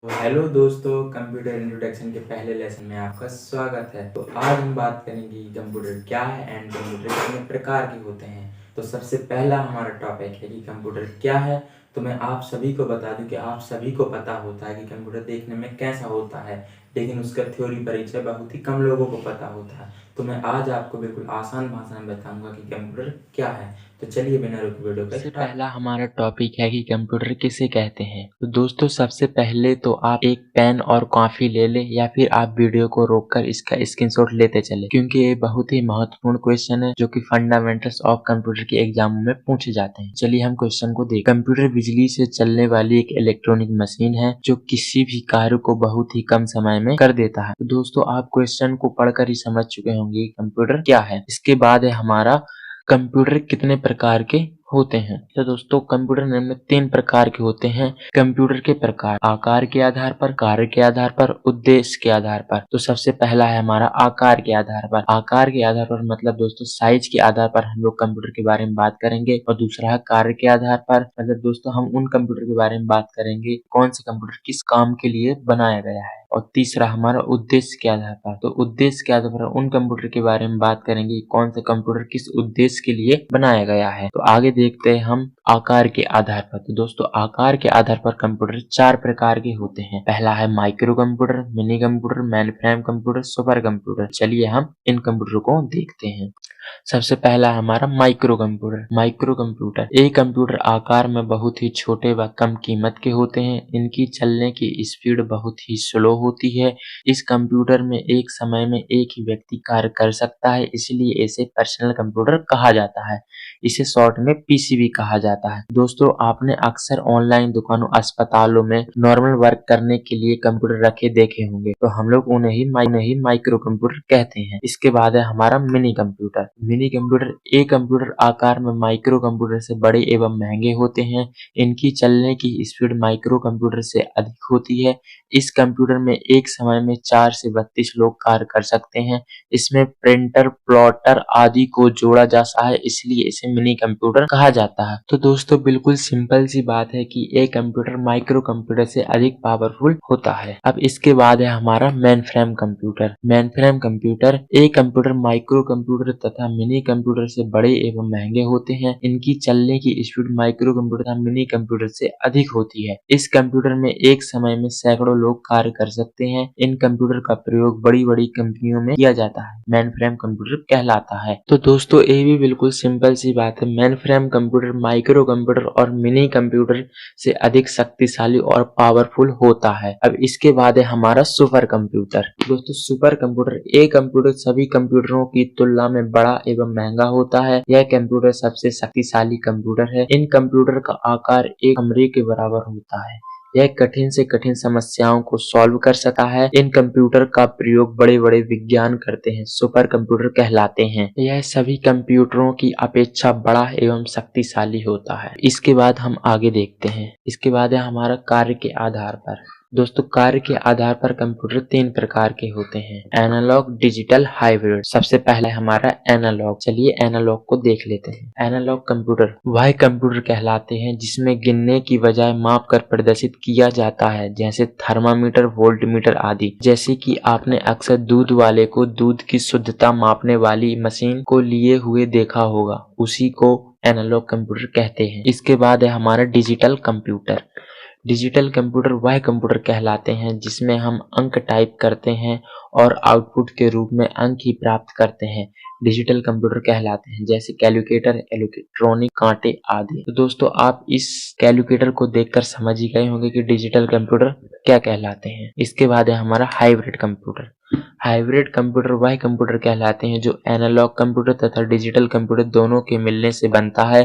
तो हेलो दोस्तों, computer introduction के पहले लेसन में आपका स्वागत है। तो आज हम बात करेंगे कि कंप्यूटर क्या है एंड कंप्यूटर कितने प्रकार के होते हैं। तो सबसे पहला हमारा टॉपिक है कि कंप्यूटर क्या है। तो मैं आप सभी को बता दूं कि आप सभी को पता होता है कि कंप्यूटर देखने में कैसा होता है, लेकिन उसका थ्योरी परिचय बहुत ही कम लोगों को पता होता है। तो मैं आज आपको बिल्कुल आसान भाषा में बताऊंगा कि कंप्यूटर क्या है। तो चलिए बिना रुके वीडियो का सबसे स्टार्ट। पहला हमारा टॉपिक है कि कंप्यूटर किसे कहते हैं। तो दोस्तों सबसे पहले तो आप एक पेन और कॉपी ले लें या फिर आप वीडियो को रोककर इसका स्क्रीनशॉट लेते चले, क्योंकि ये बहुत ही महत्वपूर्ण क्वेश्चन है जो कि फंडामेंटल्स ऑफ कंप्यूटर के एग्जामों में पूछे जाते हैं। चलिए हम क्वेश्चन को देखें। कंप्यूटर बिजली से चलने वाली एक इलेक्ट्रॉनिक मशीन है जो किसी भी कार्य को बहुत ही कम समय में कर देता है। तो दोस्तों आप क्वेश्चन को पढ़कर ही समझ चुके होंगे कंप्यूटर क्या है। इसके बाद है हमारा कंप्यूटर कितने प्रकार के होते हैं। तो दोस्तों कंप्यूटर निम्न 3 प्रकार के होते हैं। कंप्यूटर के प्रकार आकार के आधार पर, कार्य के आधार पर, उद्देश्य के आधार पर। तो सबसे पहला है हमारा आकार के आधार पर। आकार के आधार पर मतलब दोस्तों साइज के आधार पर हम लोग कंप्यूटर के बारे में बात करेंगे। और दूसरा है कार्य के आधार पर, मतलब दोस्तों हम उन कंप्यूटर के बारे में बात करेंगे कौन से कंप्यूटर किस काम के लिए बनाया गया है। और तीसरा हमारा उद्देश्य के आधार पर। तो उद्देश्य के आधार पर उन कंप्यूटर के बारे में बात करेंगे कौन सा कंप्यूटर किस उद्देश्य के लिए बनाया गया है। तो आगे देखते हैं हम आकार के आधार पर। तो दोस्तों आकार के आधार पर कंप्यूटर 4 प्रकार के होते हैं। पहला है micro computer, mini computer, mainframe computer, super computer. चलिए हम इन कंप्यूटर को देखते हैं। सबसे पहला हमारा माइक्रो कंप्यूटर। माइक्रो कंप्यूटर ये कंप्यूटर आकार में बहुत ही छोटे व कम कीमत के होते हैं। इनकी चलने की स्पीड बहुत ही स्लो होती है। इस कंप्यूटर में एक समय में एक ही व्यक्ति कार्य कर सकता है, इसलिए इसे पर्सनल कंप्यूटर कहा जाता है। इसे शॉर्ट में पीसीबी कहा जाता है। दोस्तों आपने अक्सर ऑनलाइन दुकानों, अस्पतालों में नॉर्मल वर्क करने के लिए कंप्यूटर रखे देखे होंगे, तो हम लोग उन्हें ही माइक्रो कंप्यूटर कहते हैं। इसके बाद है हमारा मिनी कंप्यूटर। मिनी कंप्यूटर ये कंप्यूटर आकार में माइक्रो कंप्यूटर से बड़े एवं महंगे होते हैं। इनकी चलने की स्पीड माइक्रो कंप्यूटर से अधिक होती है। इस कंप्यूटर में एक समय में 4 से 32 लोग कार्य कर सकते हैं। इसमें प्रिंटर, प्लॉटर आदि को जोड़ा जा सकता है, इसलिए इसे मिनी कंप्यूटर कहा जाता है। तो दोस्तों बिल्कुल सिंपल सी बात है कि ये कंप्यूटर माइक्रो कंप्यूटर से अधिक पावरफुल होता है। अब इसके बाद है हमारा main frame computer. Main frame computer ये कंप्यूटर माइक्रो कंप्यूटर तथा मिनी कंप्यूटर से बड़े एवं महंगे होते हैं। इनकी चलने की स्पीड माइक्रो कंप्यूटर तथा मिनी कंप्यूटर से अधिक होती है। इस कंप्यूटर में एक समय में सैकड़ों लोग कार्य कर सकते हैं। इन कंप्यूटर का प्रयोग बड़ी बड़ी कंपनियों में किया जाता है। मेन फ्रेम कंप्यूटर कहलाता है। तो दोस्तों ये भी बिल्कुल सिंपल सी बात है। Main frame computer micro computer और मिनी कंप्यूटर से अधिक शक्तिशाली और पावरफुल होता है। अब इसके बाद है हमारा सुपर कंप्यूटर। दोस्तों सुपर कंप्यूटर ये कंप्यूटर सभी कंप्यूटरों की तुलना में बड़ा एवं महंगा होता है। यह कंप्यूटर सबसे शक्तिशाली कंप्यूटर है। इन कंप्यूटर का आकार एक कमरे के बराबर होता है। यह कठिन से कठिन समस्याओं को सॉल्व कर सकता है। इन कंप्यूटर का प्रयोग बड़े बड़े विज्ञान करते हैं, सुपर कंप्यूटर कहलाते हैं। यह सभी कंप्यूटरों की अपेक्षा बड़ा एवं शक्तिशाली होता है। इसके बाद हम आगे देखते हैं। इसके बाद है हमारा कार्य के आधार पर। दोस्तों कार्य के आधार पर कंप्यूटर 3 प्रकार के होते हैं। Analog, digital, hybrid. सबसे पहले हमारा एनालॉग। चलिए एनालॉग को देख लेते हैं। एनालॉग कंप्यूटर वह कंप्यूटर कहलाते हैं जिसमें गिनने की बजाय माप कर प्रदर्शित किया जाता है, जैसे थर्मामीटर, वोल्टमीटर आदि। जैसे कि आपने अक्सर दूध वाले को दूध की शुद्धता मापने वाली मशीन को लिए हुए देखा होगा, उसी को एनालॉग कंप्यूटर कहते हैं। इसके बाद है हमारा डिजिटल कंप्यूटर। डिजिटल कंप्यूटर वह कंप्यूटर कहलाते हैं जिसमें हम अंक टाइप करते हैं और आउटपुट के रूप में अंक ही प्राप्त करते हैं। डिजिटल कंप्यूटर कहलाते हैं, जैसे कैलकुलेटर, इलेक्ट्रॉनिक कांटे आदि। तो दोस्तों आप इस कैलकुलेटर को देखकर समझ ही गए होंगे कि डिजिटल कंप्यूटर क्या कहलाते हैं। इसके बाद है हमारा हाइब्रिड कंप्यूटर। हाइब्रिड कंप्यूटर वह कंप्यूटर कहलाते हैं जो एनालॉग कंप्यूटर तथा डिजिटल कंप्यूटर दोनों के मिलने से बनता है।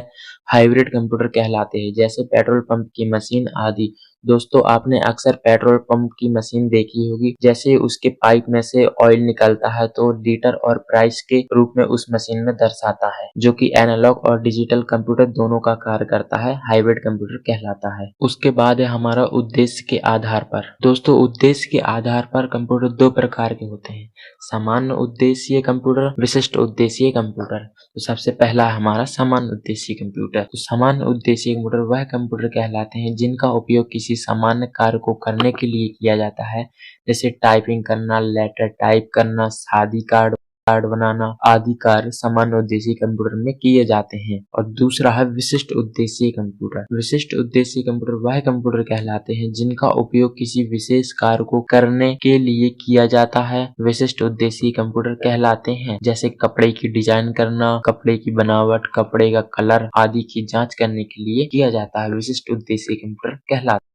हाइब्रिड कंप्यूटर कहलाते हैं, जैसे पेट्रोल पंप की मशीन आदि। दोस्तों आपने अक्सर पेट्रोल पंप की मशीन देखी होगी, जैसे उसके पाइप में से ऑयल निकलता है तो लीटर और प्राइस के रूप में उस मशीन में दर्शाता है, जो कि एनालॉग और डिजिटल कंप्यूटर दोनों का कार्य करता है। हाइब्रिड कंप्यूटर कहलाता है। उसके बाद है हमारा उद्देश्य के आधार पर। दोस्तों उद्देश्य के आधार पर कंप्यूटर 2 प्रकार के होते हैं। सामान्य उद्देश्य कंप्यूटर, विशिष्ट उद्देश्य कंप्यूटर। तो सबसे पहला है हमारा सामान्य उद्देश्य कंप्यूटर। तो सामान्य उद्देश्य कंप्यूटर वह कंप्यूटर कहलाते हैं जिनका उपयोग किसी किसी सामान्य कार्य को करने के लिए किया जाता है, जैसे टाइपिंग करना, लेटर टाइप करना, शादी कार्ड बनाना आदि कार्य सामान्य उद्देश्य कंप्यूटर में किए जाते हैं। और दूसरा है विशिष्ट उद्देश्य कंप्यूटर। विशिष्ट उद्देश्य कंप्यूटर वह कंप्यूटर कहलाते हैं जिनका उपयोग किसी विशेष कार्य को करने के लिए किया जाता है, विशिष्ट उद्देश्य कंप्यूटर कहलाते हैं। जैसे कपड़े की डिजाइन करना, कपड़े की बनावट, कपड़े का कलर आदि की जांच करने के लिए किया जाता है, विशिष्ट उद्देश्य कंप्यूटर कहलाता है।